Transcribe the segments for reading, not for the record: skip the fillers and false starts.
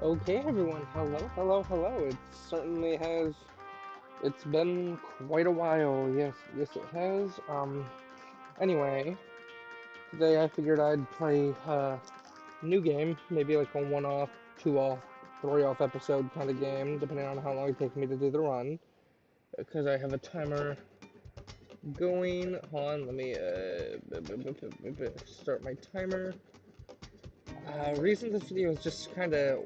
Okay, everyone. Hello. It certainly has. It's been quite a while. Yes, it has. Anyway, today I figured I'd play a new game, maybe like a one-off, two-off, three-off episode kind of game, depending on how long it takes me to do the run. Because I have a timer going. Hold on, let me start my timer. Reason this video is just kind of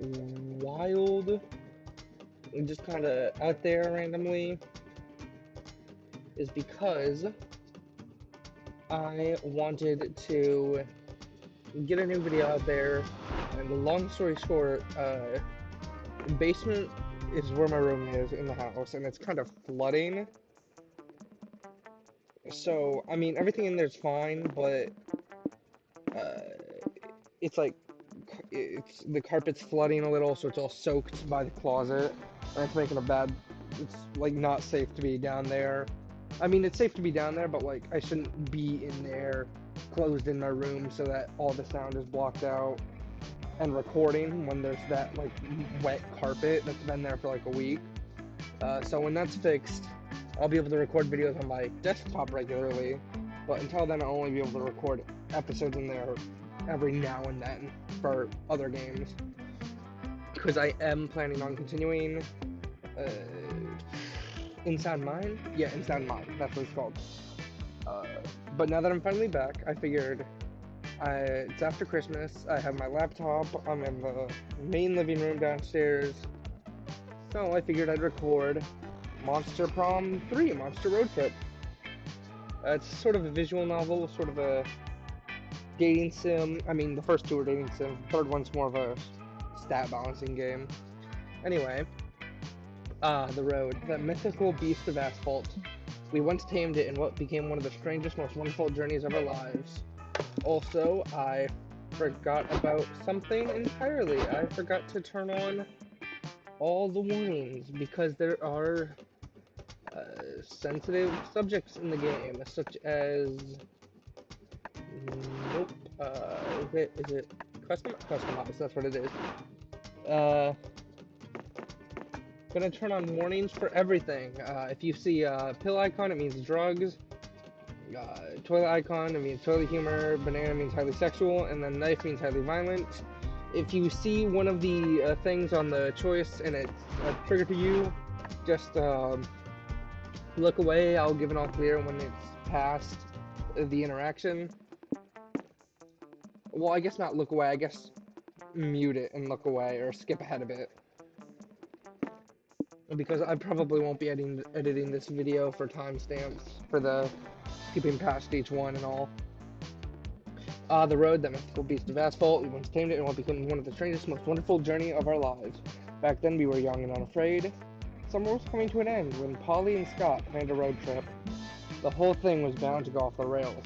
wild, just kind of out there randomly, is because I wanted to get a new video out there, and long story short, basement is where my room is in the house, and it's kind of flooding. So, I mean, everything in there's fine, but uh, it's like it's the carpet's flooding a little, so it's all soaked by the closet, and it's making a bad. It's like not safe to be down there. I mean, it's safe to be down there, but like I shouldn't be in there, closed in my room, so that all the sound is blocked out and recording when there's that like wet carpet that's been there for like a week. So when that's fixed, I'll be able to record videos on my desktop regularly. But until then, I'll only be able to record episodes in there every now and then for other games. Because I am planning on continuing uh, Inside Mine. Yeah, Inside Mine. That's what it's called. Uh, but now that I'm finally back, I figured it's after Christmas. I have my laptop. I'm in the main living room downstairs. So I figured I'd record Monster Prom 3, Monster Road Trip. It's sort of a visual novel, sort of a dating sim. I mean, the first two are dating sims. The third one's more of a stat balancing game. Anyway, the road, the mythical beast of asphalt. We once tamed it in what became one of the strangest, most wonderful journeys of our lives. Also, I forgot about something entirely. I forgot to turn on all the warnings because there are sensitive subjects in the game, such as nope. Is it customized? That's what it is. Uh, Gonna turn on warnings for everything. If you see a pill icon, it means drugs. Toilet icon, it means toilet humor. Banana means highly sexual, and then knife means highly violent. If you see one of the things on the choice and it's a trigger to you, just look away. I'll give an all clear when it's past the interaction. Well, I guess not look away. I guess mute it and look away or skip ahead a bit. Because I probably won't be editing this video for timestamps for the skipping past each one and all. The road, that mythical beast of asphalt, we once tamed it and what became one of the strangest, most wonderful journey of our lives. Back then we were young and unafraid. Summer was coming to an end when Polly and Scott planned a road trip. The whole thing was bound to go off the rails.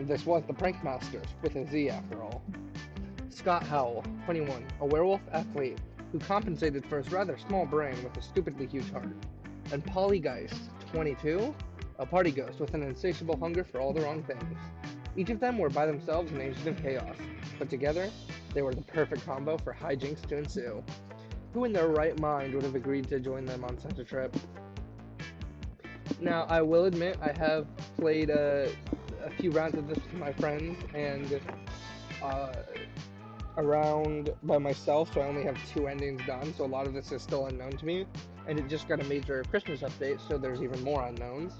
This was the Prank Masters, with a Z after all. Scott Howell, 21, a werewolf athlete who compensated for his rather small brain with a stupidly huge heart. And Polly Geist, 22, a party ghost with an insatiable hunger for all the wrong things. Each of them were by themselves an agent of chaos, but together, they were the perfect combo for hijinks to ensue. Who in their right mind would have agreed to join them on such a trip? Now, I will admit, I have played a few rounds of this with my friends, and uh, around by myself, so I only have two endings done, so a lot of this is still unknown to me. And it just got a major Christmas update, so there's even more unknowns.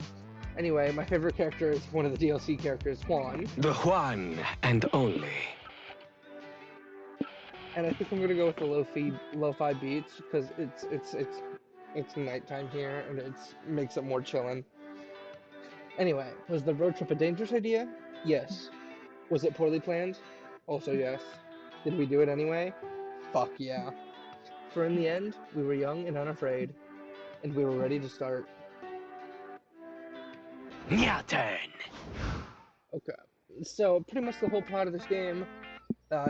Anyway, my favorite character is one of the DLC characters, Juan. The one and only. And I think I'm gonna go with the lo-fi beats because it's nighttime here and it makes it more chillin'. Anyway, was the road trip a dangerous idea? Yes. Was it poorly planned? Also yes. Did we do it anyway? Fuck yeah. For in the end, we were young and unafraid, and we were ready to start. Your turn. Okay. So pretty much the whole plot of this game,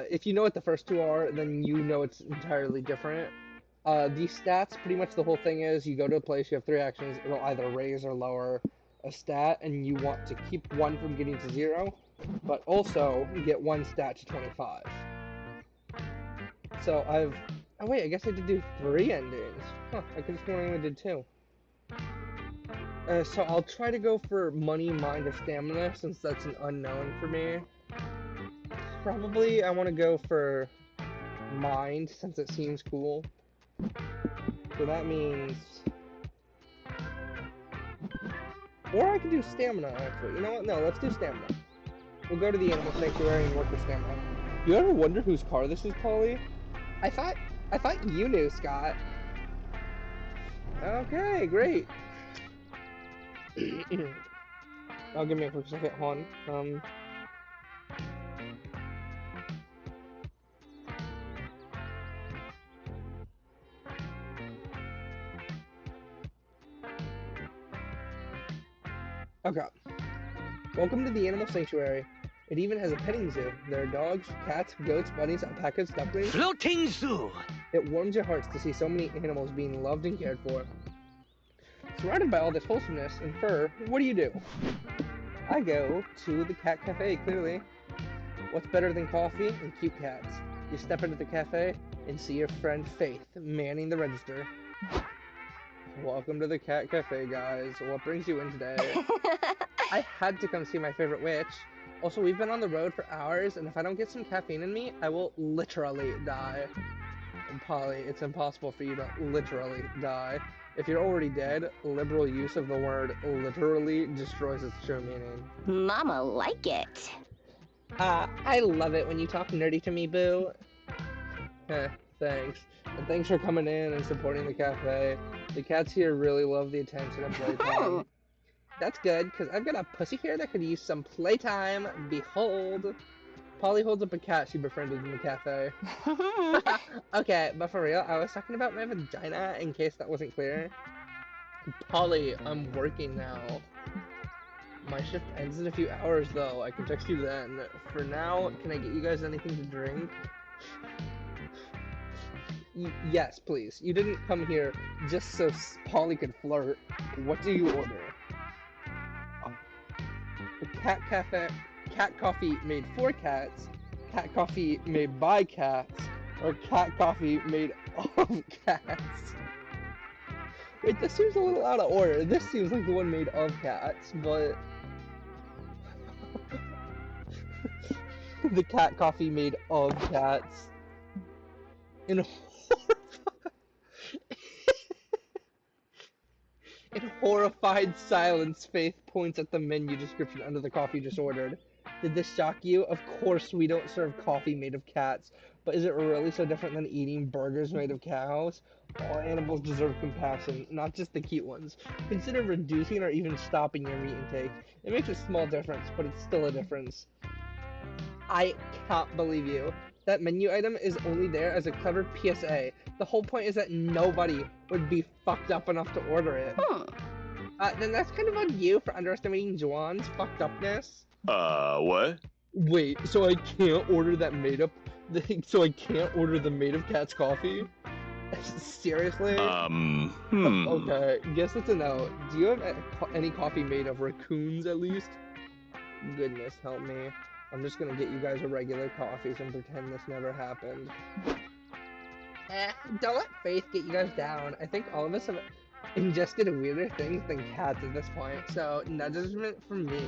if you know what the first two are, then you know it's entirely different. These stats, pretty much the whole thing is you go to a place, you have three actions, it'll either raise or lower a stat, and you want to keep one from getting to 0, but also get one stat to 25. So I've Oh wait, I guess I did do 3 endings. Huh, I could have sworn I only did 2. So I'll try to go for money, mind, or stamina, since that's an unknown for me. Probably I want to go for mind, since it seems cool. So that means... Or I could do stamina, actually. You know what? No, let's do stamina. We'll go to the animal sanctuary and work with stamina. You ever wonder whose car this is, Polly? I thought you knew, Scott. Okay, great. I'll give me a quick second, hold on. Okay. Welcome to the animal sanctuary. It even has a petting zoo. There are dogs, cats, goats, bunnies, alpacas, ducklings. Floating zoo. It warms your hearts to see so many animals being loved and cared for. Surrounded by all this wholesomeness and fur, what do? I go to the cat cafe, clearly. What's better than coffee and cute cats? You step into the cafe and see your friend Faith manning the register. Welcome to the cat cafe, guys. What brings you in today? I had to come see my favorite witch. Also, we've been on the road for hours, and if I don't get some caffeine in me, I will literally die. And Polly, it's impossible for you to literally die. If you're already dead, liberal use of the word literally destroys its true meaning. Mama like it. I love it when you talk nerdy to me, boo. Thanks. And thanks for coming in and supporting the cafe. The cats here really love the attention and playtime. That's good, because I've got a pussy here that could use some playtime. Behold. Polly holds up a cat she befriended in the cafe. Okay, but for real, I was talking about my vagina in case that wasn't clear. Polly, I'm working now. My shift ends in a few hours, though. I can text you then. For now, can I get you guys anything to drink? Yes, please. You didn't come here just so Polly could flirt. What do you order? Cat cafe, cat coffee made for cats, cat coffee made by cats, or cat coffee made of cats. Wait, this seems a little out of order. This seems like the one made of cats, but... the cat coffee made of cats. In horrified silence, Faith points at the menu description under the coffee just ordered. Did this shock you? Of course we don't serve coffee made of cats, but is it really so different than eating burgers made of cows? All animals deserve compassion, not just the cute ones. Consider reducing or even stopping your meat intake. It makes a small difference, but it's still a difference. I can't believe you. That menu item is only there as a clever PSA. The whole point is that nobody would be fucked up enough to order it. Then that's kind of on you for underestimating Juan's fucked upness. What? Wait, so I can't order that so I can't order the made of cats coffee? Seriously? Okay, guess it's a no. Do you have any coffee made of raccoons at least? Goodness help me. I'm just gonna get you guys a regular coffees and pretend this never happened. Don't let Faith get you guys down. I think all of us have ingested weirder things than cats at this point, so no judgment from me.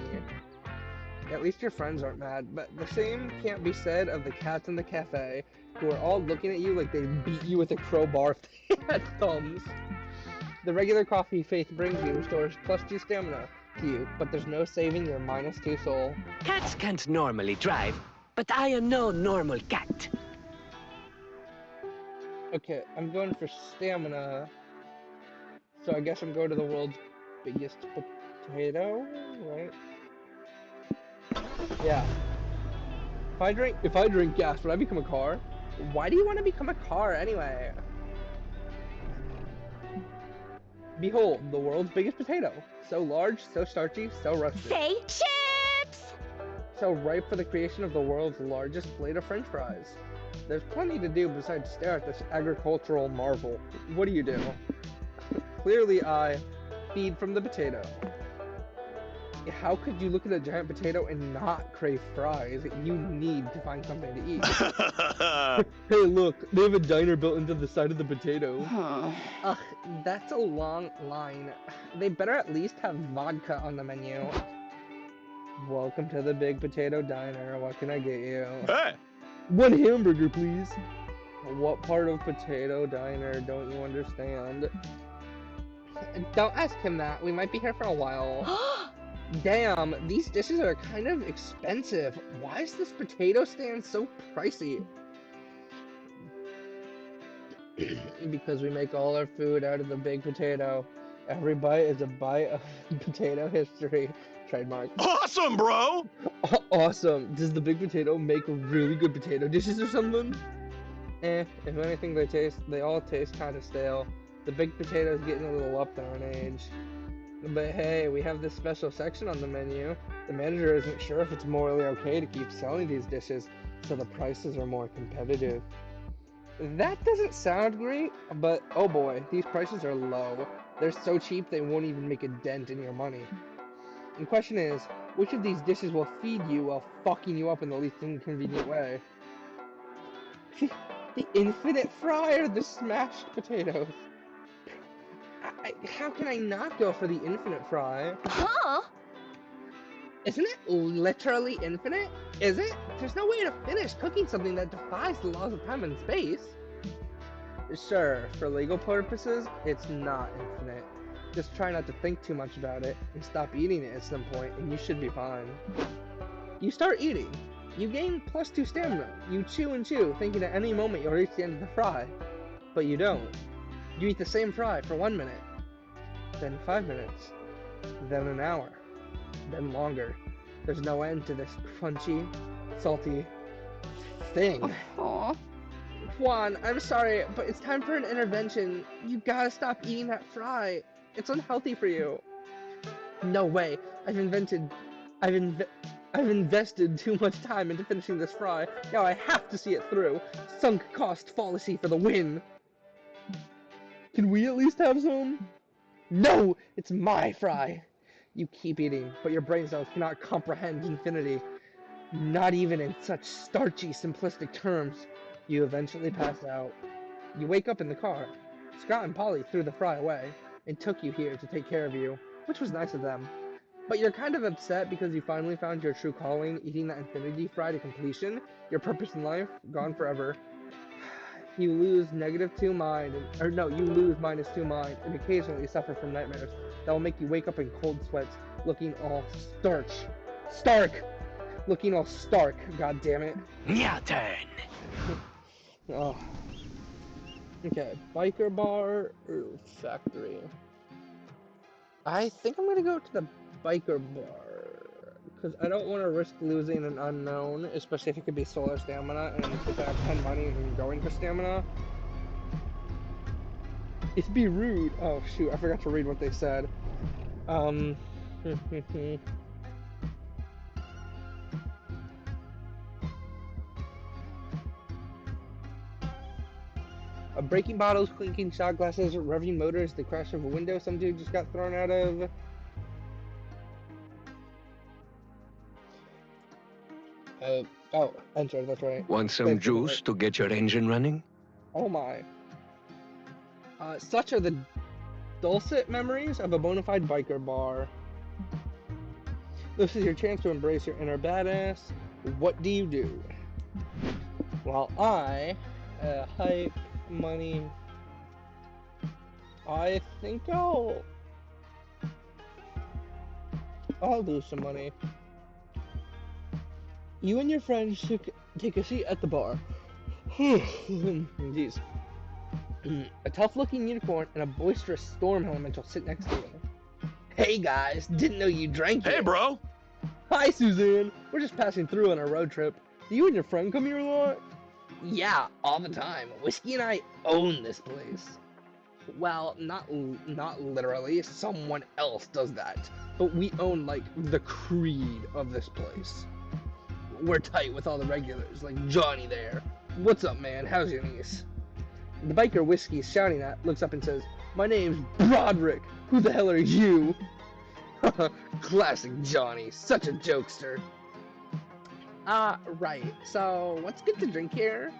At least your friends aren't mad, but the same can't be said of the cats in the cafe, who are all looking at you like they beat you with a crowbar if they had thumbs. The regular coffee Faith brings you restores +2 stamina to you, but there's no saving your -2 soul. Cats can't normally drive, but I am no normal cat. Okay, I'm going for stamina, so I guess I'm going to the world's biggest potato, right? Yeah. If I drink gas, would I become a car? Why do you want to become a car anyway? Behold, the world's biggest potato. So large, so starchy, so rustic. Say chips! So ripe for the creation of the world's largest plate of french fries. There's plenty to do besides stare at this agricultural marvel. What do? Clearly I feed from the potato. how could you look at a giant potato and not crave fries? You need to find something to eat. Hey, look, they have a diner built into the side of the potato. Ugh, that's a long line. They better at least have vodka on the menu. Welcome to the Big Potato Diner. What can I get you? Hey! One hamburger, please. What part of Potato Diner don't you understand? Don't ask him that. We might be here for a while. Damn, these dishes are kind of expensive. Why is this potato stand so pricey? Because we make all our food out of the big potato. Every bite is a bite of potato history. Trademark. Awesome, bro! Awesome. Does the big potato make really good potato dishes or something? If anything, they all taste kind of stale. The big potato's getting a little up there in age. But hey, we have this special section on the menu. The manager isn't sure if it's morally okay to keep selling these dishes, so the prices are more competitive. That doesn't sound great, but oh boy, these prices are low. They're so cheap they won't even make a dent in your money. The question is, which of these dishes will feed you while fucking you up in the least inconvenient way? The infinite fry or the smashed potatoes? How can I not go for the infinite fry? Huh? Isn't it literally infinite? Is it? There's no way to finish cooking something that defies the laws of time and space. Sure, for legal purposes, it's not infinite. Just try not to think too much about it and stop eating it at some point and you should be fine. You start eating. You gain +2 stamina. You chew and chew, thinking at any moment you'll reach the end of the fry. But you don't. You eat the same fry for 1 minute, then 5 minutes, then an hour, then longer. There's no end to this crunchy, salty thing. Aw. Juan, I'm sorry, but it's time for an intervention. You gotta stop eating that fry. It's unhealthy for you. No way. I've invested too much time into finishing this fry. Now I have to see it through. Sunk cost fallacy for the win. Can we at least have some? No! It's my fry! You keep eating, but your brain cells cannot comprehend infinity. Not even in such starchy, simplistic terms. You eventually pass out. You wake up in the car. Scott and Polly threw the fry away and took you here to take care of you, which was nice of them. But you're kind of upset because you finally found your true calling, eating that infinity fry to completion. Your purpose in life, gone forever. You lose -2 mind, you lose -2 mind, and occasionally suffer from nightmares that will make you wake up in cold sweats, looking all stark, looking all stark. God damn it! Your turn. Oh. Okay, biker bar or factory. I think I'm gonna go to the biker bar because I don't want to risk losing an unknown, especially if it could be solar stamina, and if I have 10 money and going for stamina. It'd be rude. Oh shoot, I forgot to read what they said. Breaking bottles, clinking shot glasses, revving motors, the crash of a window some dude just got thrown out of. Oh, enter, that's right. Want some Thank you, juice right. to get your engine running? Oh my. Such are the dulcet memories of a bona fide biker bar. This is your chance to embrace your inner badass. What do you do? Well, hype, money. I think I'll lose some money. You and your friends should take a seat at the bar. Jeez. A tough-looking unicorn and a boisterous storm elemental sit next to you. Hey guys, didn't know you drank Hey, yet. bro! Hi Suzanne, we're just passing through on a road trip. Do you and your friend come here a lot? Yeah, all the time. Whiskey and I own this place. Well, not literally. Someone else does that. But we own, like, the creed of this place. We're tight with all the regulars, like Johnny there. What's up, man? How's your niece? The biker Whiskey's shouting at looks up and says, My name's Broderick. Who the hell are you? Classic Johnny, such a jokester. Right. So, what's good to drink here?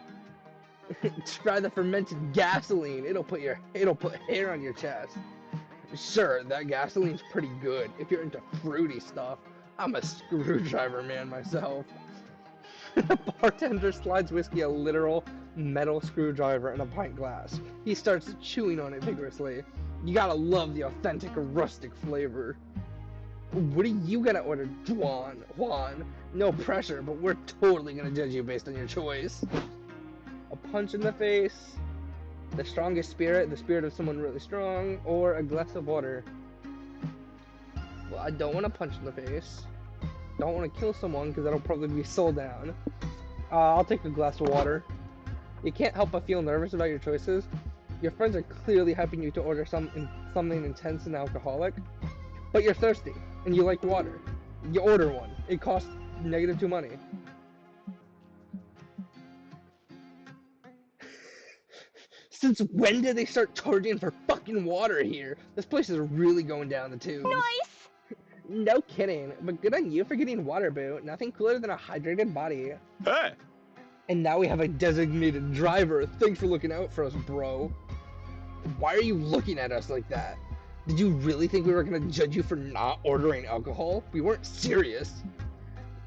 Try the fermented gasoline. It'll put hair on your chest. Sure, that gasoline's pretty good if you're into fruity stuff. I'm a screwdriver man myself. The bartender slides whiskey a literal metal screwdriver in a pint glass. He starts chewing on it vigorously. You gotta love the authentic rustic flavor. What are you gonna order, Juan? No pressure, but we're totally gonna judge you based on your choice. A punch in the face, the strongest spirit, the spirit of someone really strong, or a glass of water. Well, I don't want to punch in the face. Don't want to kill someone because that'll probably be soul down. I'll take a glass of water. You can't help but feel nervous about your choices. Your friends are clearly hyping you to order something intense and alcoholic, but you're thirsty and you like water. You order one. It costs -2 money. Since when did they start charging for fucking water here? This place is really going down the tubes. Nice! No kidding, but good on you for getting water, boo. Nothing cooler than a hydrated body. Hey! And now we have a designated driver. Thanks for looking out for us, bro. Why are you looking at us like that? Did you really think we were gonna judge you for not ordering alcohol? We weren't serious.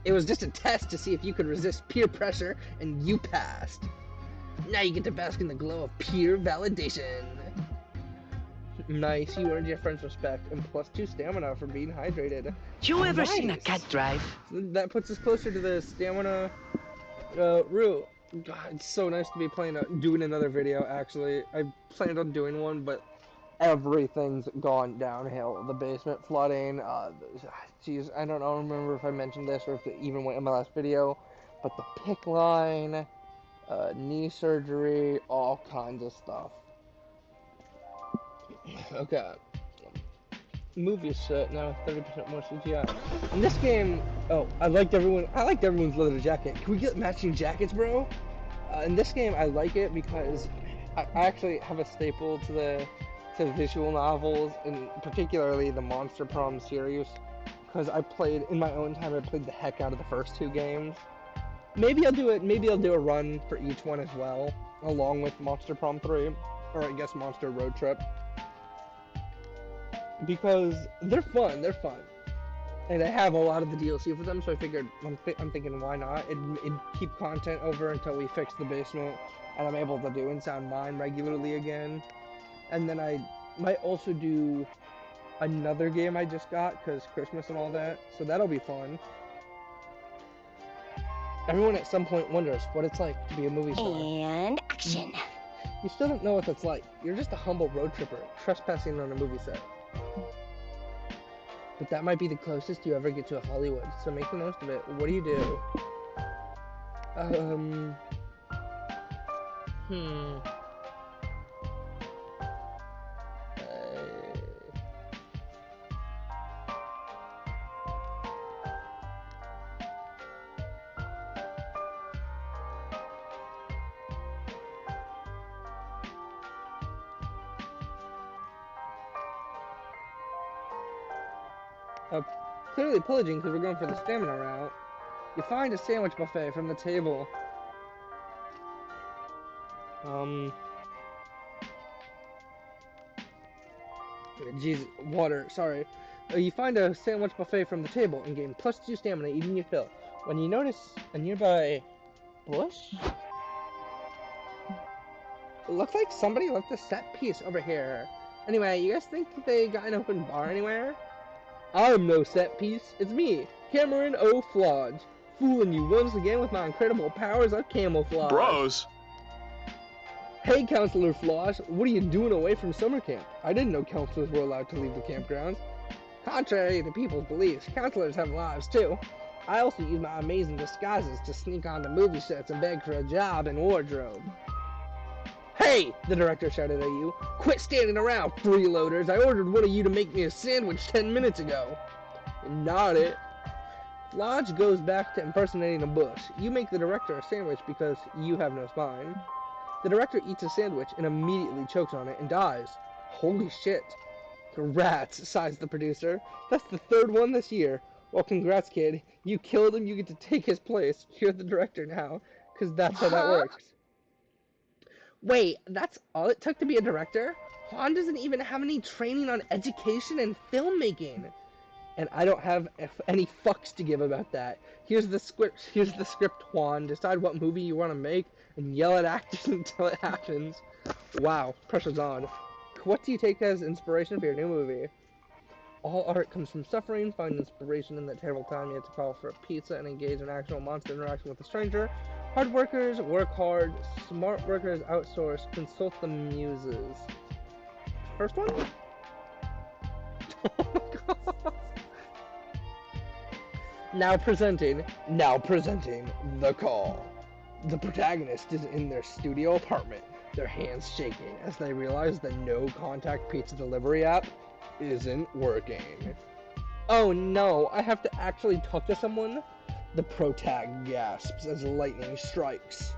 It was just a test to see if you could resist peer pressure, and you passed. Now you get to bask in the glow of peer validation. Nice, you earned your friend's respect, and +2 stamina for being hydrated. You ever seen a Nice. cat drive? That puts us closer to the stamina route. God, it's so nice to be doing another video, actually. I planned on doing one, but everything's gone downhill. The basement flooding, geez, I don't remember if I mentioned this or if it even went in my last video, but the PIC line, knee surgery, all kinds of stuff. Okay. Movie set now 30% more CGI. In this game, I liked everyone's leather jacket. Can we get matching jackets, bro? In this game, I like it because I actually have a staple to the visual novels, and particularly the Monster Prom series, because in my own time, I played the heck out of the first 2 games. Maybe I'll do a run for each one as well, along with Monster Prom 3, or I guess Monster Road Trip. Because they're fun, and I have a lot of the DLC for them, so I figured I'm thinking why not? It'd keep content over until we fix the basement, and I'm able to do Insound Mine regularly again. And then I might also do another game I just got because Christmas and all that, so that'll be fun. Everyone at some point wonders what it's like to be a movie star. And action. You still don't know what that's like. You're just a humble road tripper trespassing on a movie set. But that might be the closest you ever get to a Hollywood, so make the most of it. What do you do? Clearly pillaging because we're going for the stamina route. You find a sandwich buffet from the table. Jeez, water, sorry. You find a sandwich buffet from the table and gain +2 stamina eating your fill. When you notice a nearby bush? It looks like somebody left a set piece over here. Anyway, you guys think they got an open bar anywhere? I'm no set piece, it's me, Cameron O'Flodge, fooling you once again with my incredible powers of camouflage. Bros! Hey, Counselor Flosh, what are you doing away from summer camp? I didn't know counselors were allowed to leave the campgrounds. Contrary to people's beliefs, counselors have lives too. I also use my amazing disguises to sneak onto movie sets and beg for a job and wardrobe. Hey! The director shouted at you. Quit standing around, freeloaders! I ordered one of you to make me a sandwich 10 minutes ago. Not it. Lodge goes back to impersonating a bush. You make the director a sandwich because you have no spine. The director eats a sandwich and immediately chokes on it and dies. Holy shit. Congrats, sighs the producer. That's the third one this year. Well, congrats, kid. You killed him, you get to take his place. You're the director now, because that's how that Huh? works. Wait, that's all it took to be a director? Juan doesn't even have any training on education and filmmaking. And I don't have any fucks to give about that. Here's the script. Here's the script, Juan. Decide what movie you want to make and yell at actors until it happens. Wow, pressure's on. What do you take as inspiration for your new movie? All art comes from suffering. Find inspiration in that terrible time you have to call for a pizza and engage in actual monster interaction with a stranger. Hard workers work hard. Smart workers outsource. Consult the muses. First one? Oh my god. Now presenting The Call. The protagonist is in their studio apartment, their hands shaking as they realize the no-contact pizza delivery app isn't working. Oh no, I have to actually talk to someone? The protag gasps as lightning strikes.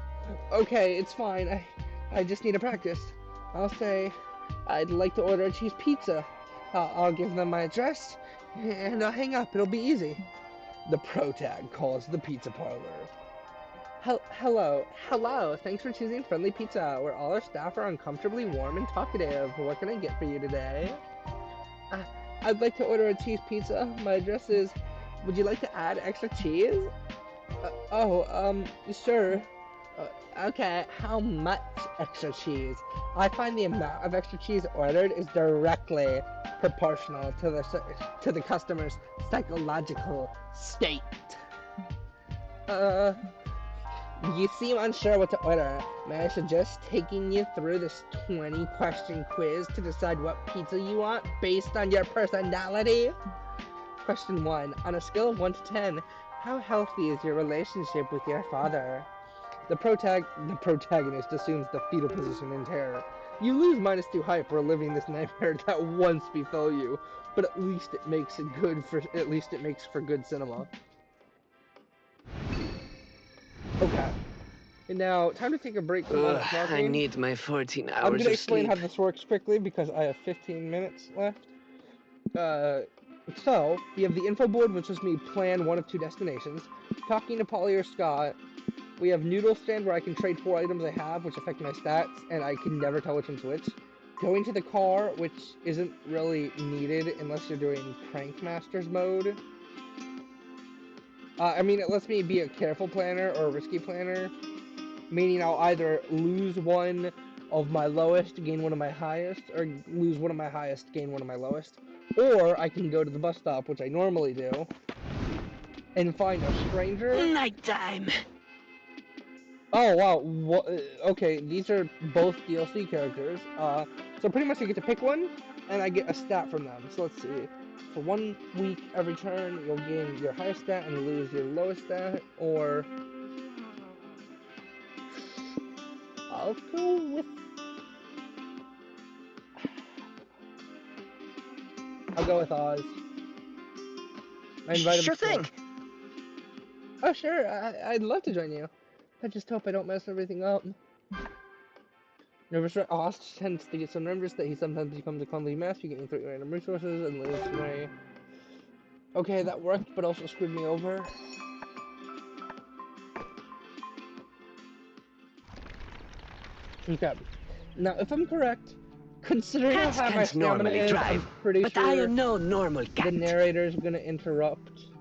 Okay, it's fine, I just need to practice. I'll say, I'd like to order a cheese pizza. I'll give them my address, and I'll hang up, it'll be easy. The protag calls the pizza parlor. Hello, thanks for choosing Friendly Pizza, where all our staff are uncomfortably warm and talkative. What can I get for you today? I'd like to order a cheese pizza. My address is... Would you like to add extra cheese? Sure. Okay, how much extra cheese? I find the amount of extra cheese ordered is directly proportional to the customer's psychological state. You seem unsure what to order. May I suggest taking you through this 20-question quiz to decide what pizza you want based on your personality? Question 1. On a scale of 1 to 10, how healthy is your relationship with your father? The protagonist assumes the fetal position in terror. You lose -2 hype for living this nightmare that once befell you, but at least it makes for good cinema. Okay. Now, time to take a break from all the talking. I need my 14 hours I'm gonna of explain sleep. how this works quickly because I have 15 minutes left. So, we have the info board, which lets me plan one of 2 destinations. Talking to Polly or Scott. We have Noodle Stand, where I can trade 4 items I have, which affect my stats, and I can never tell which one's which. Going to the car, which isn't really needed unless you're doing Prank Masters mode. It lets me be a careful planner or a risky planner, meaning I'll either lose one of my lowest, gain one of my highest, or lose one of my highest, gain one of my lowest. Or I can go to the bus stop, which I normally do, and find a stranger. Nighttime. Oh wow, okay, these are both DLC characters. So pretty much you get to pick one, and I get a stat from them. So let's see. For 1 week every turn, you'll gain your highest stat and lose your lowest stat, or... I'll go with... Oz. I invite him Sure to thing. Oh sure, I'd love to join you. I just hope I don't mess everything up. Nervous Oz tends to get so nervous that he sometimes becomes a clumsy mess. You gain 3 random resources and lose 3. Okay, that worked, but also screwed me over. Okay. Now, if I'm correct, considering how Cats high my can't stamina normally is, drive, I'm pretty but I sure am no normal the cat. narrator's gonna interrupt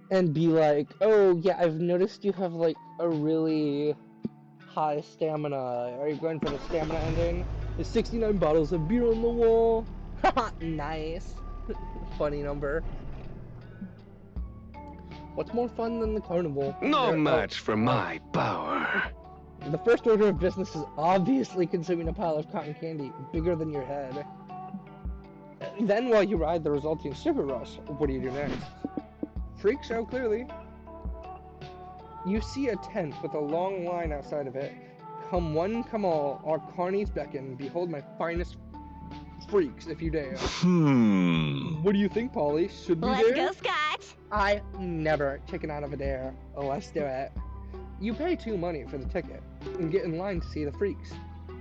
and be like, oh yeah, I've noticed you have like a really high stamina. Are you going for the stamina ending? There's 69 bottles of beer on the wall. Haha, nice. Funny number. What's more fun than the carnival? No match for my power. The first order of business is obviously consuming a pile of cotton candy, bigger than your head. Then while you ride the resulting sugar rush, what do you do next? Freak show, clearly. You see a tent with a long line outside of it. Come one, come all, our carnies beckon. Behold my finest freaks, if you dare. What do you think, Polly? Should we Let's dare? go, Scott. I never chicken out of a dare. Let's do it. You pay 2 money for the ticket and get in line to see the freaks.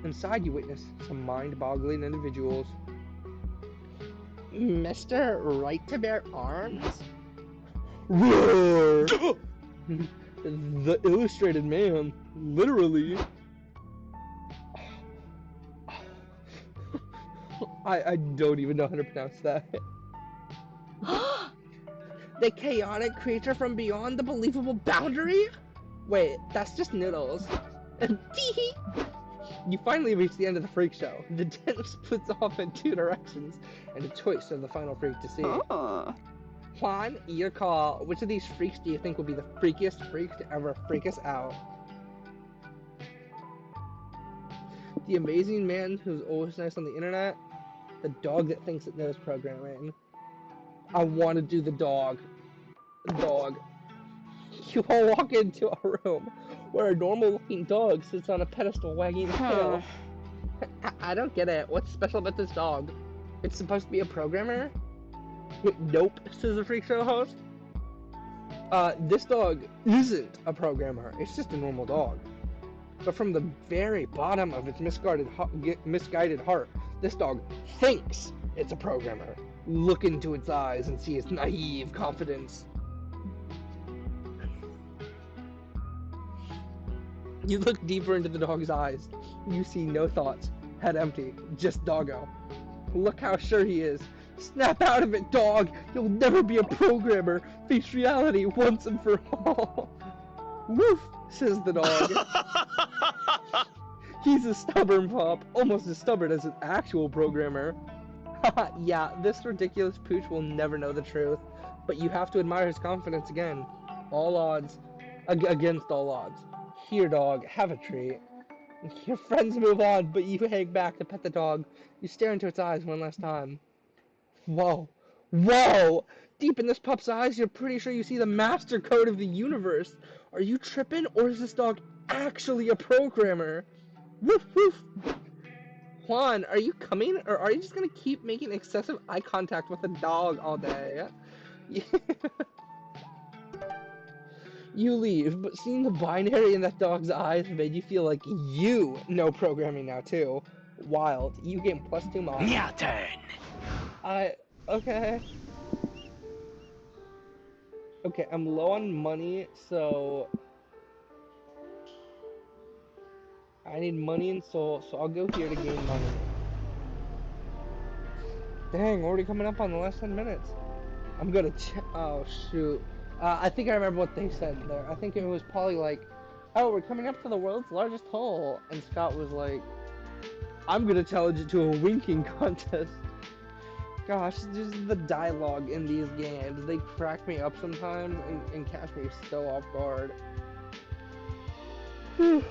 Inside you witness some mind-boggling individuals. Mr. Right to Bear Arms? Roar! The illustrated man, literally. I don't even know how to pronounce that. The chaotic creature from beyond the believable boundary? Wait, that's just Noodles. You finally reach the end of the freak show. The tent splits off in two directions, and a choice of the final freak to see. Oh. Juan, your call. Which of these freaks do you think will be the freakiest freak to ever freak us out? The amazing man who's always nice on the internet? The dog that thinks it knows programming? I want to do the dog. The dog. You all walk into a room where a normal-looking dog sits on a pedestal wagging its tail. I don't get it. What's special about this dog? It's supposed to be a programmer? Nope, says the freak show host. This dog isn't a programmer. It's just a normal dog. But from the very bottom of its misguided heart, this dog thinks it's a programmer. Look into its eyes and see its naive confidence. You look deeper into the dog's eyes. You see no thoughts. Head empty. Just doggo. Look how sure he is. Snap out of it, dog! You'll never be a programmer. Face reality once and for all. Woof, says the dog. He's a stubborn pup, almost as stubborn as an actual programmer. Haha, yeah, this ridiculous pooch will never know the truth. But you have to admire his confidence again. All odds. Against all odds. Here, dog, have a treat. Your friends move on, but you hang back to pet the dog. You stare into its eyes one last time. Whoa. Whoa! Deep in this pup's eyes, you're pretty sure you see the master code of the universe. Are you tripping, or is this dog actually a programmer? Woof woof! Juan, are you coming, or are you just gonna keep making excessive eye contact with the dog all day? You leave, but seeing the binary in that dog's eyes made you feel like you know programming now too. Wild. You gain +2 miles. Your turn. Okay. Okay, I'm low on money, so I need money and soul, so I'll go here to gain money. Dang, already coming up on the last 10 minutes. I'm gonna oh shoot. I think I remember what they said there. I think it was probably like, oh, we're coming up to the world's largest hole. And Scott was like, I'm gonna challenge it to a winking contest. Gosh, just the dialogue in these games. They crack me up sometimes and catch me so off guard. Whew.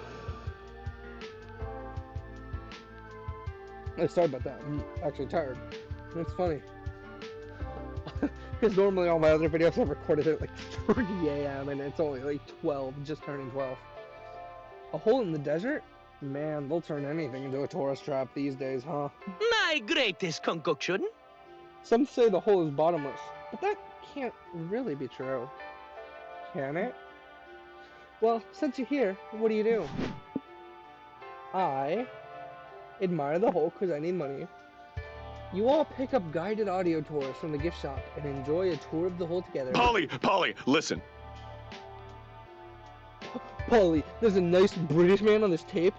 Oh, sorry about that. I'm actually tired. That's funny. Because normally all my other videos I've recorded at like 3 a.m. and it's only like 12, just turning 12. A hole in the desert? Man, they'll turn anything into a tourist trap these days, huh? My greatest concoction. Some say the hole is bottomless, but that can't really be true. Can it? Well, since you're here, what do you do? I admire the hole because I need money. You all pick up guided audio tours from the gift shop and enjoy a tour of the hole together. Polly, listen. Polly, there's a nice British man on this tape.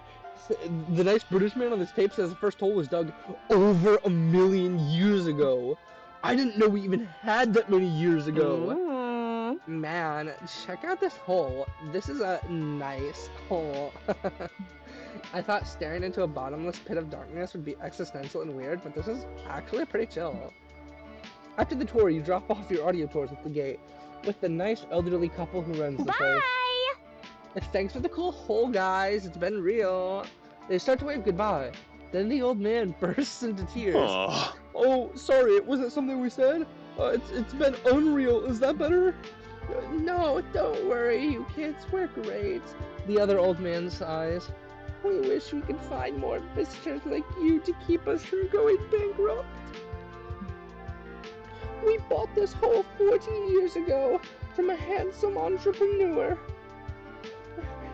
The nice British man on this tape says the first hole was dug over 1 million years ago. I didn't know we even had that many years ago. Man, check out this hole. This is a nice hole. I thought staring into a bottomless pit of darkness would be existential and weird, but this is actually pretty chill. After the tour, you drop off your audio tours at the gate with the nice elderly couple who runs the place. Thanks for the cool hole, guys. It's been real. They start to wave goodbye. Then the old man bursts into tears. Aww. Oh, sorry. Was it something we said? It's been unreal. Is that better? No, don't worry. You kids, we're great. The other old man sighs. We wish we could find more visitors like you to keep us from going bankrupt. We bought this hole 40 years ago from a handsome entrepreneur.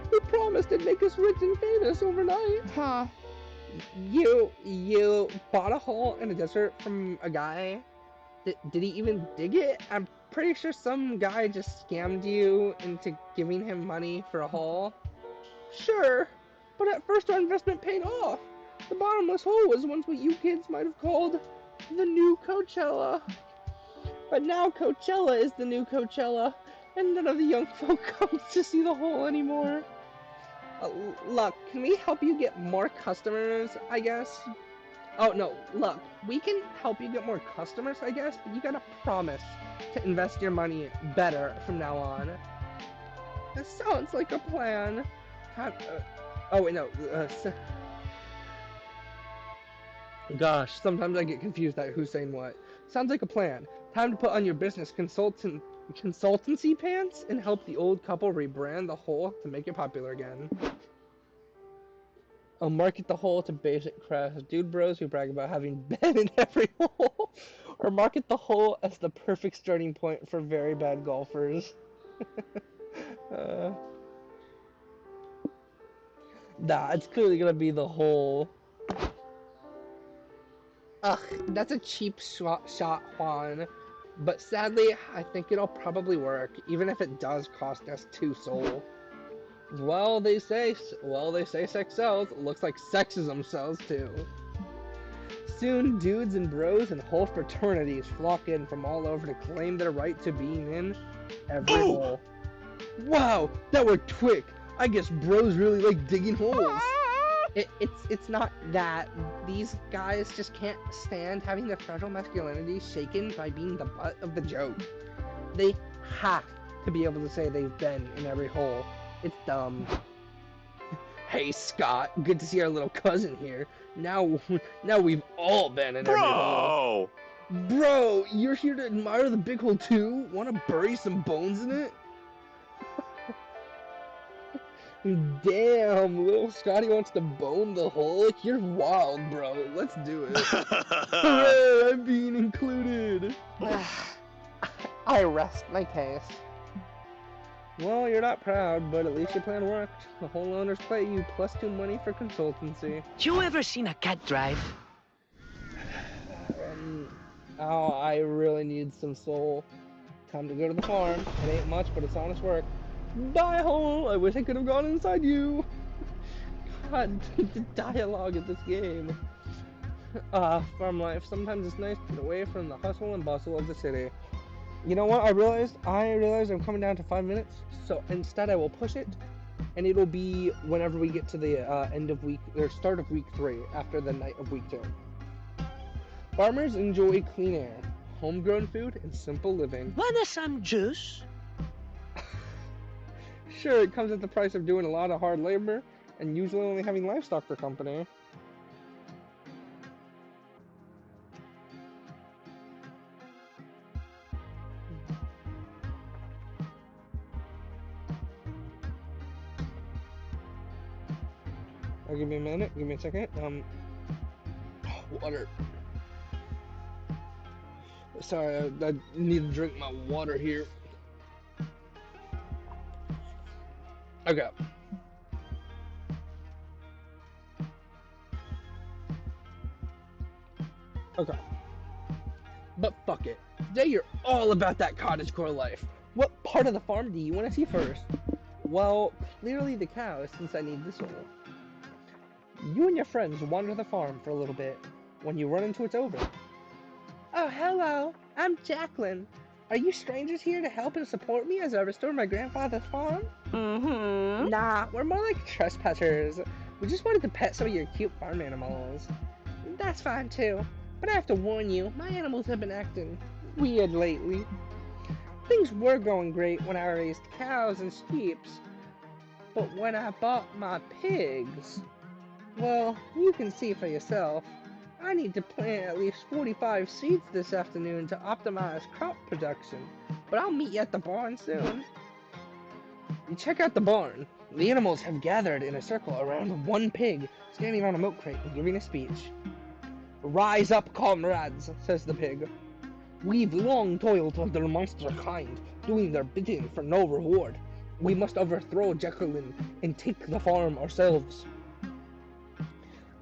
He promised it'd make us rich and famous overnight. Huh. You bought a hole in the desert from a guy? Did he even dig it? I'm pretty sure some guy just scammed you into giving him money for a haul. Sure, but at first our investment paid off. The bottomless hole was once what you kids might have called the new Coachella. But now Coachella is the new Coachella, and none of the young folk comes to see the hole anymore. Look, can we help you get more customers, I guess? Oh, no, look, we can help you get more customers, I guess, but you gotta promise to invest your money better from now on. That sounds like a plan. Oh, wait, no, gosh, sometimes I get confused at who's saying what. Sounds like a plan. Time to put on your business consultancy pants and help the old couple rebrand the hole to make it popular again. I'll market the hole to basic crafts, dude bros who brag about having been in every hole, or market the hole as the perfect starting point for very bad golfers. Nah, it's clearly gonna be the hole. Ugh, that's a cheap shot, Juan. But sadly, I think it'll probably work, even if it does cost us 2 soul. Well, they say sex sells. Looks like sexism sells too. Soon, dudes and bros and whole fraternities flock in from all over to claim their right to being in every hole. Wow, that worked quick. I guess bros really like digging holes. It's not that. These guys just can't stand having their fragile masculinity shaken by being the butt of the joke. They have to be able to say they've been in every hole. It's dumb. Hey Scott, good to see our little cousin here. Now we've all been in every hole. Bro, you're here to admire the big hole too? Want to bury some bones in it? Damn, little Scotty wants to bone the hole? You're wild, bro. Let's do it. Hooray, I'm being included. I rest my case. Well, you're not proud, but at least your plan worked. The hole owners pay you +2 money for consultancy. You ever seen a cat drive? Oh, I really need some soul. Time to go to the farm. It ain't much, but it's honest work. Bye, hole! I wish I could have gone inside you. God, the dialogue of this game. Farm life. Sometimes it's nice to get away from the hustle and bustle of the city. You know what? I realized I'm coming down to 5 minutes, so instead I will push it, and it'll be whenever we get to the end of week, or start of week 3, after the night of week 2. Farmers enjoy clean air, homegrown food, and simple living. Want some juice? Sure, it comes at the price of doing a lot of hard labor, and usually only having livestock for company. Give me a minute, give me a second. Water. Sorry, I need to drink my water here. Okay. Okay. But fuck it. Today you're all about that cottagecore life. What part of the farm do you want to see first? Well, clearly the cows, since I need the soul. You and your friends wander the farm for a little bit. When you run into it's over. Oh, hello. I'm Jacqueline. Are you strangers here to help and support me as I restore my grandfather's farm? Mm-hmm. Nah, we're more like trespassers. We just wanted to pet some of your cute farm animals. That's fine too. But I have to warn you, my animals have been acting weird lately. Things were going great when I raised cows and sheep. But when I bought my pigs, well, you can see for yourself. I need to plant at least 45 seeds this afternoon to optimize crop production. But I'll meet you at the barn soon. You check out the barn. The animals have gathered in a circle around one pig, standing on a milk crate and giving a speech. Rise up, comrades, says the pig. We've long toiled with their monster kind, doing their bidding for no reward. We must overthrow Jacqueline and take the farm ourselves.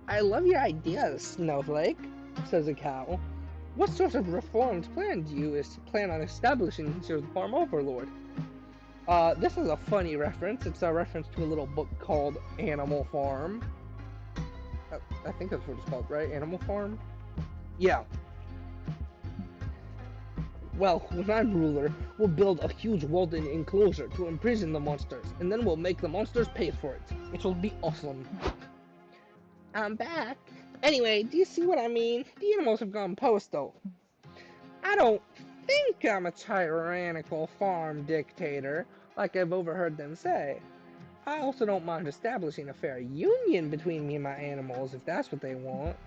I love your ideas, Snowflake, says a cow. What sort of reformed plan do you plan on establishing since you're the farm overlord? This is a funny reference. It's a reference to a little book called Animal Farm. I think that's what it's called, right? Animal Farm? Yeah. Well, when I'm ruler, we'll build a huge walled-in enclosure to imprison the monsters, and then we'll make the monsters pay for it. It will be awesome. I'm back. Anyway, do you see what I mean? The animals have gone postal. I don't think I'm a tyrannical farm dictator, like I've overheard them say. I also don't mind establishing a fair union between me and my animals if that's what they want.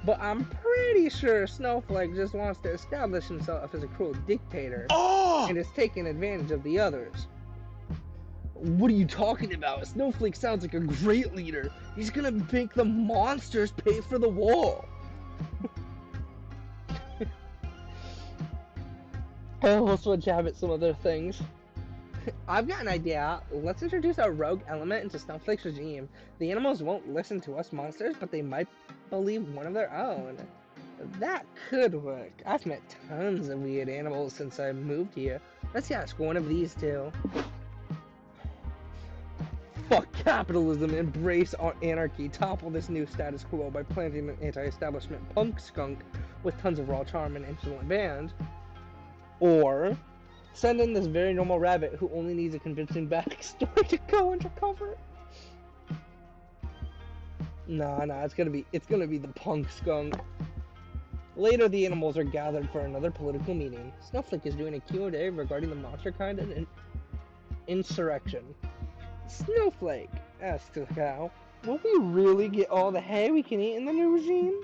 But I'm pretty sure Snowflake just wants to establish himself as a cruel dictator and is taking advantage of the others. What are you talking about? Snowflake sounds like a great leader. He's gonna make the monsters pay for the wall. We'll switch habits some other things. I've got an idea. Let's introduce a rogue element into Snowflake's regime. The animals won't listen to us monsters, but they might believe one of their own. That could work. I've met tons of weird animals since I moved here. Let's ask one of these two. Fuck capitalism, embrace anarchy, topple this new status quo by planting an anti-establishment punk skunk with tons of raw charm and insolent band. Or send in this very normal rabbit who only needs a convincing backstory to go undercover. Nah, it's gonna be the punk skunk. Later, the animals are gathered for another political meeting. Snowflake is doing a Q&A regarding the monster kind and insurrection. Snowflake, asks the cow, will we really get all the hay we can eat in the new regime?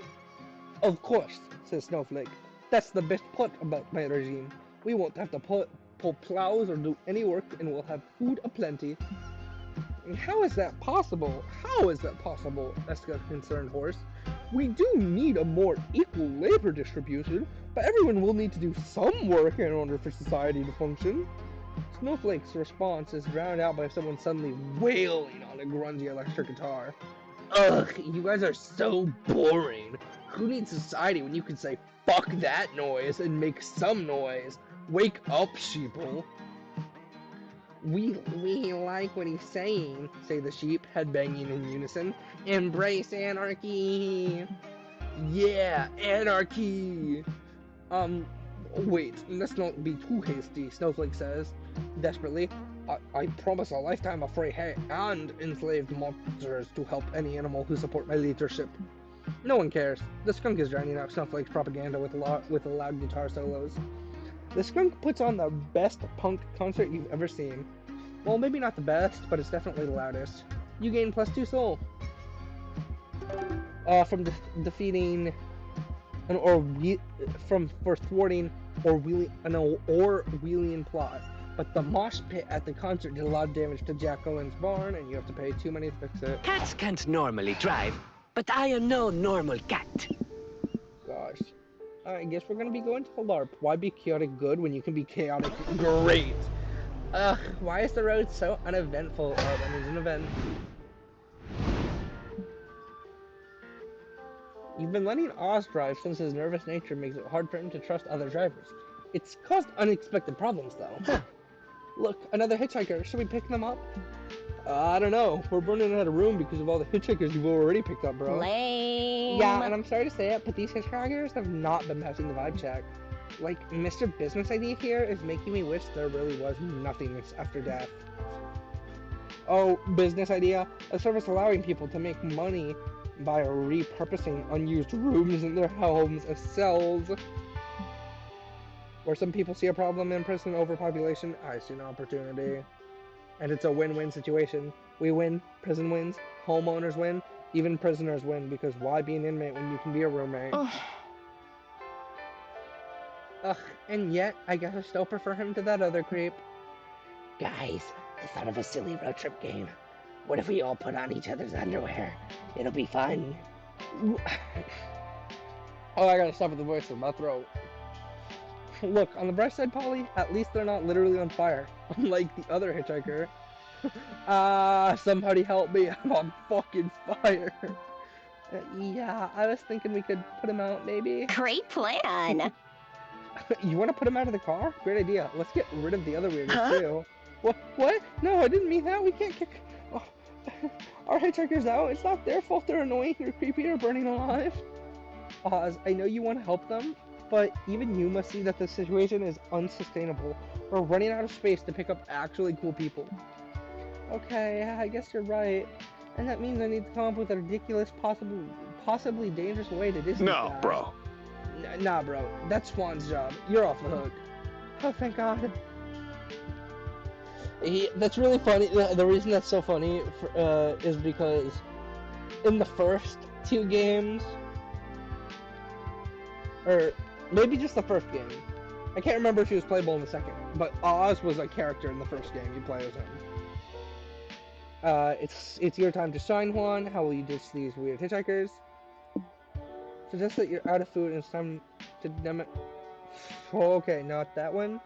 Of course, says Snowflake. That's the best part about my regime. We won't have to pull plows or do any work, and we'll have food aplenty. How is that possible? Asked a concerned horse. We do need a more equal labor distribution, but everyone will need to do some work in order for society to function. Snowflake's response is drowned out by someone suddenly wailing on a grungy electric guitar. Ugh, you guys are so boring. Who needs society when you can say fuck that noise and make some noise? Wake up, sheeple. We like what he's saying, say the sheep, headbanging in unison. Embrace anarchy! Yeah, anarchy! Wait, let's not be too hasty, Snowflake says, desperately. I promise a lifetime of free hay and enslaved monsters to help any animal who support my leadership. No one cares. The skunk is drowning out Snowflake's propaganda with loud guitar solos. The skunk puts on the best punk concert you've ever seen. Well, maybe not the best, but it's definitely the loudest. You gain +2 soul. From defeating for thwarting or wheeling plot. But the mosh pit at the concert did a lot of damage to Jack Owen's barn, and you have to pay 2 money to fix it. Cats can't normally drive, but I am no normal cat. Gosh. I guess we're gonna be going to the LARP. Why be chaotic good when you can be chaotic great? Ugh, why is the road so uneventful? Oh, that means an event. You've been letting Oz drive since his nervous nature makes it hard for him to trust other drivers. It's caused unexpected problems, though. Look, another hitchhiker. Should we pick them up? I don't know. We're running out of room because of all the hitchhikers you've already picked up, bro. Lame. Yeah, and I'm sorry to say it, but these hitchhikers have not been passing the vibe check. Like, Mr. Business Idea here is making me wish there really was nothingness after death. Oh, Business Idea, a service allowing people to make money by repurposing unused rooms in their homes as cells. Where some people see a problem in prison overpopulation, I see an opportunity. And it's a win-win situation. We win, prison wins, homeowners win, even prisoners win, because why be an inmate when you can be a roommate? Ugh, and yet, I guess I still prefer him to that other creep. Guys, I thought of a silly road trip game. What if we all put on each other's underwear? It'll be fun. Oh, I gotta stop with the voice in my throat. Look, on the bright side, Polly, at least they're not literally on fire. Unlike the other hitchhiker. Somebody help me, I'm on fucking fire. Yeah, I was thinking we could put him out, maybe. Great plan. You want to put him out of the car? Great idea. Let's get rid of the other weirdos, Huh? too. What? What? No, I didn't mean that. We can't kick... Oh. Our hitchhiker's out. It's not their fault they're annoying or creepy or burning alive. Oz, I know you want to help them, but even you must see that the situation is unsustainable. We're running out of space to pick up actually cool people. Okay, I guess you're right. And that means I need to come up with a ridiculous, possibly dangerous way to distance No, guy. bro. Nah, bro. That's Swan's job. You're off the hook. Oh, thank God. That's really funny. The reason that's so funny is because in the first two games, or maybe just the first game, I can't remember if he was playable in the second, but Oz was a character in the first game. You play as him. It's your time to shine, Juan. How will you ditch these weird hitchhikers? Suggest that you're out of food and it's time to Oh, okay, not that one.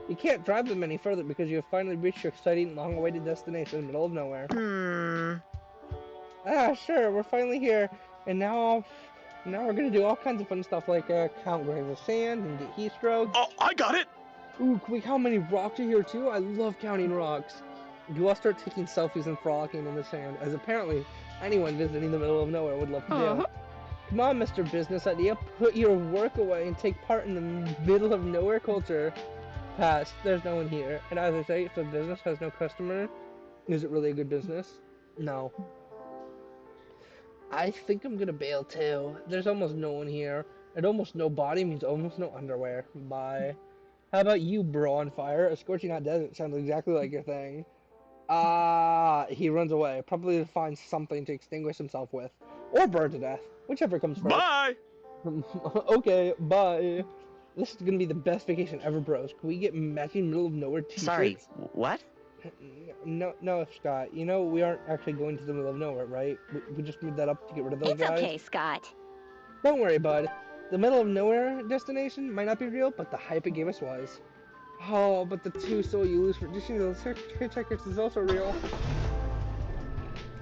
You can't drive them any further because you have finally reached your exciting, long-awaited destination in the middle of nowhere. Ah, sure, we're finally here, and now we're gonna do all kinds of fun stuff like count grains of sand and get heat strokes. Oh, I got it! Ooh, can we count how many rocks are here too? I love counting rocks. You all start taking selfies and frolicking in the sand, as apparently anyone visiting the middle of nowhere would love to do. Come on, Mr. Business Idea, put your work away and take part in the middle of nowhere culture. Pass, there's no one here. And as I say, if a business has no customer, is it really a good business? No. I think I'm gonna bail too. There's almost no one here. And almost no body means almost no underwear. Bye. How about you, bro on fire? A scorching hot desert sounds exactly like your thing. He runs away, probably to find something to extinguish himself with. Or burn to death, whichever comes first. Bye! Okay, bye. This is gonna be the best vacation ever, bros. Can we get matching middle of nowhere t-shirts? Sorry, what? No, Scott. You know we aren't actually going to the middle of nowhere, right? We just made that up to get rid of those It's guys. okay, Scott. Don't worry, bud. The middle of nowhere destination might not be real, but the hype it gave us was. Oh, but the 2 soul you lose for ditching those hitchhikers is also real.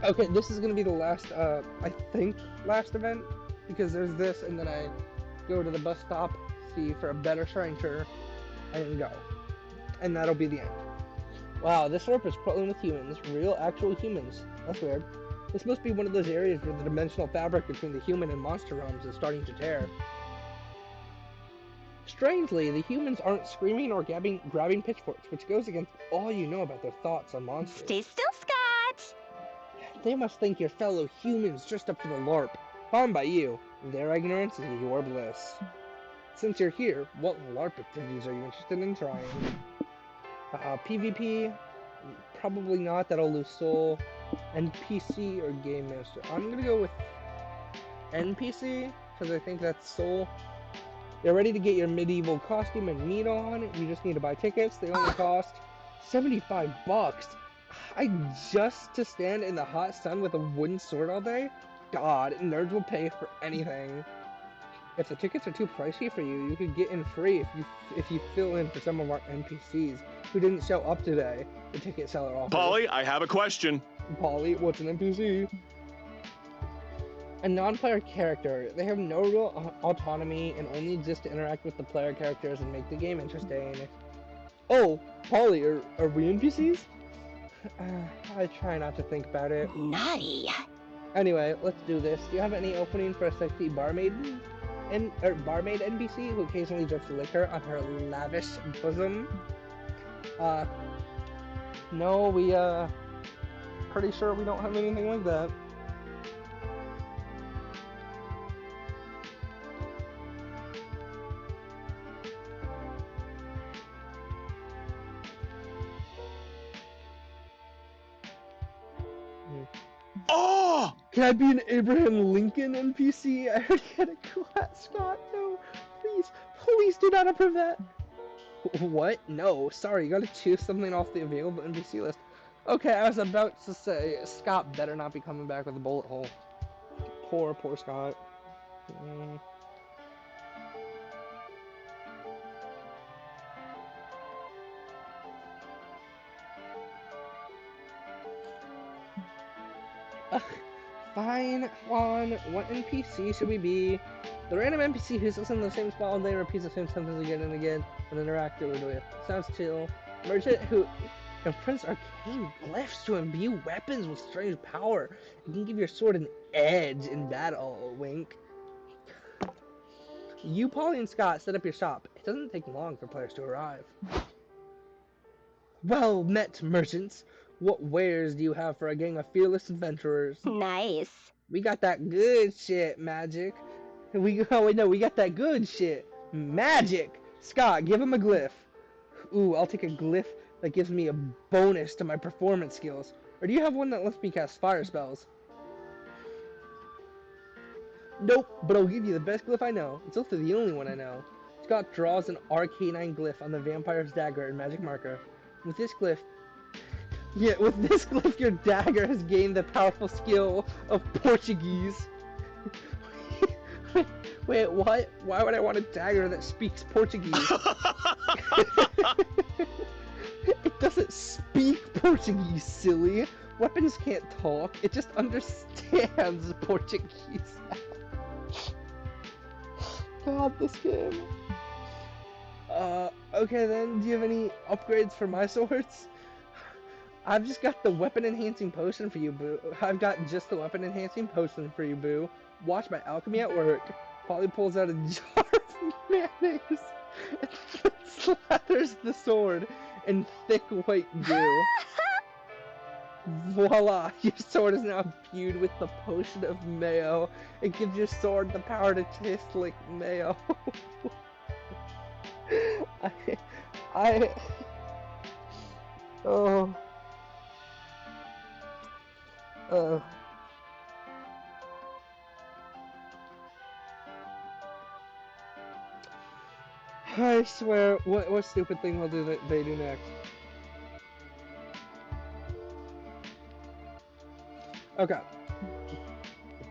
Okay, this is gonna be the last, I think, last event, because there's this, and then I go to the bus stop, see for a better stranger, and go. And that'll be the end. Wow, this warp is crawling with humans, real, actual humans. That's weird. This must be one of those areas where the dimensional fabric between the human and monster realms is starting to tear. Strangely, the humans aren't screaming or grabbing pitchforks, which goes against all you know about their thoughts on monsters. Stay still, Scott. They must think you're fellow humans just up for the LARP. Fine by you. Their ignorance is your bliss. Since you're here, what LARP activities are you interested in trying? PvP? Probably not, that'll lose soul. NPC or Game Master? I'm gonna go with NPC, because I think that's soul. You're ready to get your medieval costume and meat on. You just need to buy tickets. They only cost $75. Just to stand in the hot sun with a wooden sword all day? God, nerds will pay for anything. If the tickets are too pricey for you, you could get in free if you fill in for some of our NPCs who didn't show up today. The ticket seller offers. Polly, I have a question. Polly, what's an NPC? A non-player character. They have no real autonomy and only exist to interact with the player characters and make the game interesting. Oh, Polly, are we NPCs? I try not to think about it. Naughty. Anyway, let's do this. Do you have any opening for a sexy barmaid NPC who occasionally drips liquor on her lavish bosom? No, we pretty sure we don't have anything like that. Oh! Can I be an Abraham Lincoln NPC? I already had a class, Scott. No, please do not approve that. What? No, sorry, you gotta choose something off the available NPC list. Okay, I was about to say, Scott better not be coming back with a bullet hole. Poor Scott. Fine, Juan. What NPC should we be? The random NPC who sits in the same spot all day and repeats the same sentence again and again when interacted with. Sounds chill. Merchant who imprints arcane glyphs to imbue weapons with strange power. You can give your sword an edge in battle. Wink. You, Polly, and Scott set up your shop. It doesn't take long for players to arrive. Well met, merchants. What wares do you have for a gang of fearless adventurers? Nice. We got that good shit, magic. We got that good shit, magic. Scott, give him a glyph. Ooh, I'll take a glyph that gives me a bonus to my performance skills. Or do you have one that lets me cast fire spells? Nope, but I'll give you the best glyph I know. It's also the only one I know. Scott draws an arcanine glyph on the vampire's dagger and magic marker. With this glyph, your dagger has gained the powerful skill of Portuguese. Wait, what? Why would I want a dagger that speaks Portuguese? It doesn't speak Portuguese, silly. Weapons can't talk. It just understands Portuguese. God, this game. Okay then, do you have any upgrades for my swords? I've just got the weapon enhancing potion for you, boo. I've got just the weapon enhancing potion for you, boo. Watch my alchemy at work. Polly pulls out a jar of mayonnaise and slathers the sword in thick white goo. Voila! Your sword is now imbued with the potion of mayo. It gives your sword the power to taste like mayo. Oh. I swear, what stupid thing will they do next? Okay.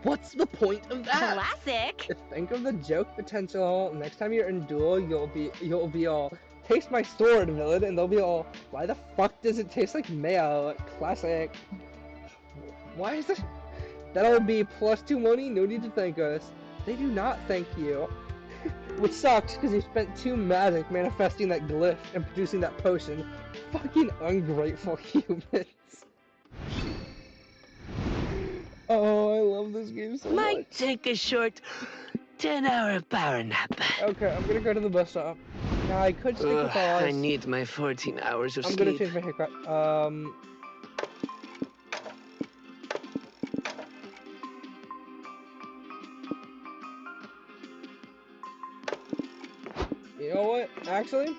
What's the point of that? Classic. Think of the joke potential. Next time you're in duel, you'll be all, taste my sword, villain, and they'll be all, why the fuck does it taste like mayo? Classic. Why is it? That'll be +2 money. No need to thank us. They do not thank you. Which sucks because you spent 2 magic manifesting that glyph and producing that potion. Fucking ungrateful humans. Oh, I love this game so Might much. take a short 10-hour power nap. Okay, I'm gonna go to the bus stop. Now I could stick with Oz. I need my 14 hours of I'm sleep. gonna change my haircut. You know what? Actually,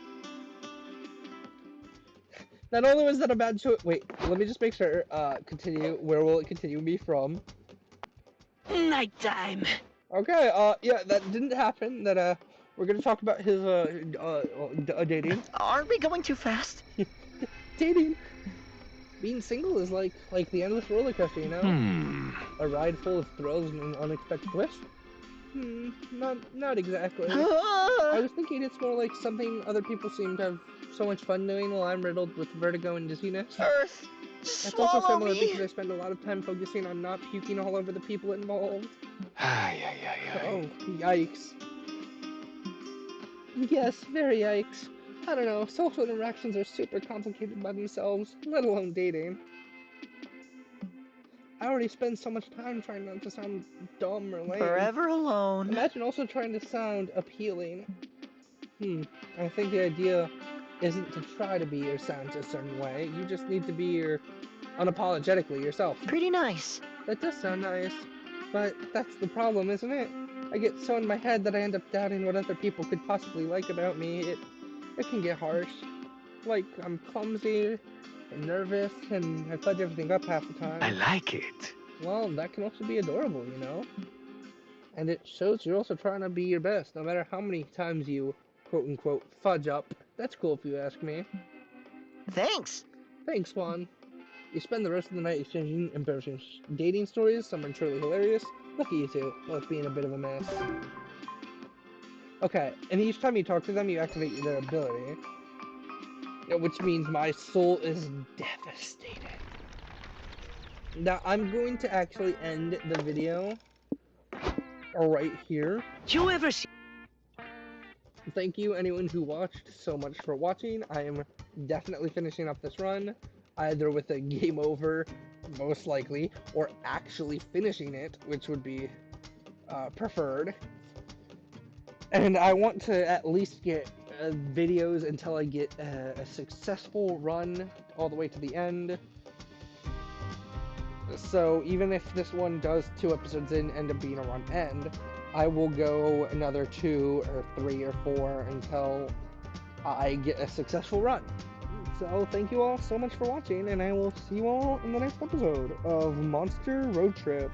not only was that a bad choice. Wait, let me just make sure. Continue. Where will it continue me from? Nighttime. Okay. Yeah, that didn't happen. That we're gonna talk about his dating. Aren't we going too fast? Dating. Being single is like the endless roller coaster, you know? A ride full of thrills and unexpected twists. Not exactly. I was thinking it's more like something other people seem to have so much fun doing while I'm riddled with vertigo and dizziness. Earth, That's also swallow similar me. because I spend a lot of time focusing on not puking all over the people involved. Oh, yikes. Yes, very yikes. I don't know, social interactions are super complicated by themselves, let alone dating. I already spend so much time trying not to sound dumb or lame. Forever alone. Imagine also trying to sound appealing. I think the idea isn't to try to be or sound a certain way. You just need to be unapologetically yourself. Pretty nice. That does sound nice, but that's the problem, isn't it? I get so in my head that I end up doubting what other people could possibly like about me. It can get harsh. Like, I'm clumsy and nervous, and I fudge everything up half the time. I like it. Well, that can also be adorable, you know? And it shows you're also trying to be your best, no matter how many times you, quote-unquote, fudge up. That's cool if you ask me. Thanks. Thanks, Juan. You spend the rest of the night exchanging embarrassing dating stories, some are truly hilarious. Look at you two, both being a bit of a mess. Okay, and each time you talk to them, you activate their ability. Which means my soul is devastated. Now, I'm going to actually end the video right here. You ever see? Thank you, anyone who watched, so much for watching. I am definitely finishing up this run, either with a game over, most likely, or actually finishing it, which would be preferred. And I want to at least get videos until I get a successful run all the way to the end. So even if this one does 2 episodes in end up being a run end, I will go another 2 or 3 or 4 until I get a successful run. So thank you all so much for watching, and I will see you all in the next episode of Monster Road Trip.